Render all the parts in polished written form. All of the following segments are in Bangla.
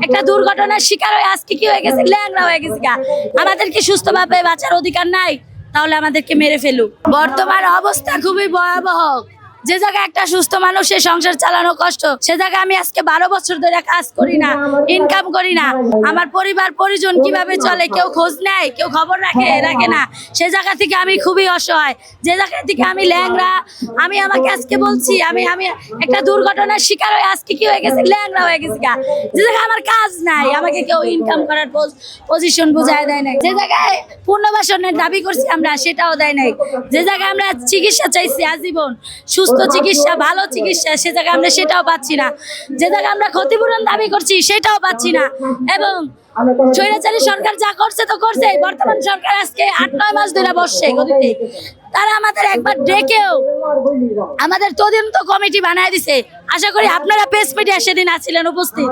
একটা দুর্ঘটনার শিকার হয়ে আজকে কি হয়ে গেছে, ল্যাংড়া হয়ে গেছে গা। আমাদের কি সুস্থভাবে বাঁচার অধিকার নাই? তাহলে আমাদেরকে মেরে ফেলুক। বর্তমান অবস্থা খুবই ভয়াবহ। যে জায়গায় একটা সুস্থ মানুষের সংসার চালানো কষ্ট, সে জায়গায় আমি আজকে 12 বছর ধরে কাজ করি না, ইনকাম করি না। আমার পরিবার পরিজন কিভাবে চলে, কেউ খোঁজ নেয়, কেউ খবর রাখে না। সে জায়গা থেকে আমি খুবই অসহায়। যে জায়গা থেকে আমি ল্যাংড়া, আমাকে আজকে বলছি আমি একটা দুর্ঘটনার শিকার হয়ে আজকে কি হয়ে গেছে, ল্যাংড়া হয়ে গেছে গা। যে জায়গায় আমার কাজ নাই, আমাকে কেউ ইনকাম করার পজিশন বুঝায় দেয় নাই। যে জায়গায় পুনর্বাসনের দাবি করছি আমরা, সেটাও দেয় নাই। যে জায়গায় আমরা চিকিৎসা চাইছি আজীবন, সুস্থ চিকিৎসা, ভালো চিকিৎসা, সে জায়গায় আমরা সেটাও পাচ্ছি না। যে জায়গায় আমরা ক্ষতিপূরণ দাবি করছি, সেটাও পাচ্ছি না। এবং স্বৈরাচারী সরকার যা করছে তো করছে, বর্তমান সরকার আজকে 8-9 মাস ধরে বসছে গদিতে। তারা আমাদের একবার ডেকেও আমাদের তদন্ত কমিটি বানায় দিছে। আশা করি আপনারা প্রেস মিডিয়া সেদিন আছিলেন উপস্থিত।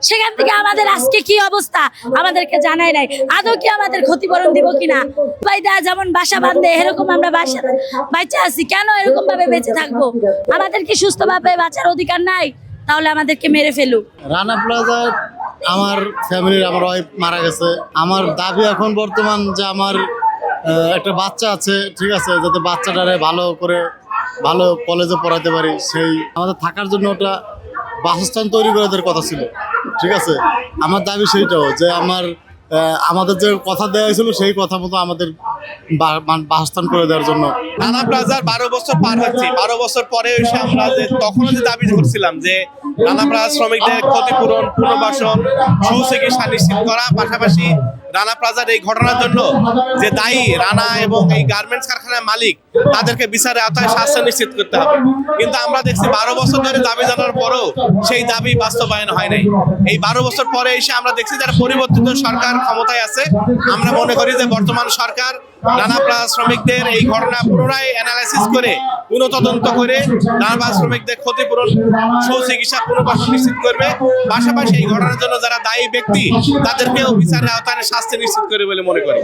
সেখান থেকে আমাদের আজকে কি অবস্থা আমাদেরকে জানায় নাই। আদৌ কি আমাদের ক্ষতিপূরণ দিব কিনা? ভাইদা যেমন বাসা বাঁধে, এরকম আমরা বাচ্চা আছি। কেন এরকম ভাবে বেঁচে থাকবো? আমাদের কি সুস্থভাবে বাঁচার অধিকার নাই? তাহলে আমাদেরকে মেরে ফেলুক। রানা প্লাজা আমার ফ্যামিলির, আমার ওয়াইফ মারা গেছে। আমার দাবি এখন বর্তমান যে আমার একটা বাচ্চা আছে, ঠিক আছে, যাতে বাচ্চাটারে ভালো করে ভালো কলেজে পড়াতে পারি। সেই আমাদের থাকার জন্য ওটা বাসস্থান তৈরি করে দেওয়ার কথা ছিল, ঠিক আছে। আমার দাবি সেইটাও যে আমাদের যে কথা দেওয়া হয়েছিল সেই কথা মতো আমাদের বাসস্থান করে দেওয়ার জন্য। রানা প্লাজার 12 বছর পার হচ্ছে। 12 বছর পরে এসে আমরা তখনও যে দাবি করছিলাম যে রানা প্লাজা শ্রমিকদের ক্ষতিপূরণ, পুনর্বাসন, সুচিকিৎসা নিশ্চিত করা, পাশাপাশি রানা প্লাজার এই ঘটনার জন্য যে দায়ী রানা এবং এই গার্মেন্টস কারখানার মালিক, তাদেরকে বিচারের আওতায় শাস্তি নিশ্চিত করতে হবে। কিন্তু আমরা দেখছি 12 বছর ধরে দাবি জানার পরেও সেই দাবি বাস্তবায়ন হয় নাই। এই 12 বছর পরে এসে আমরা দেখছি যারা পরিবর্তিত সরকার ক্ষমতায় আছে, আমরা মনে করি যে বর্তমান সরকার রানা প্লাজা শ্রমিকদের এই ঘটনা পুনরায় অ্যানালাইসিস করে, পুনঃতদন্ত করে রানা প্লাজা শ্রমিকদের ক্ষতিপূরণ, সুচিকিৎসা, পুনর্বাসন নিশ্চিত করবে। পাশাপাশি এই ঘটনার জন্য যারা দায়ী ব্যক্তি, তাদেরকেও বিচারের আওতায় শাস্তি নিশ্চিত করবে বলে মনে করি।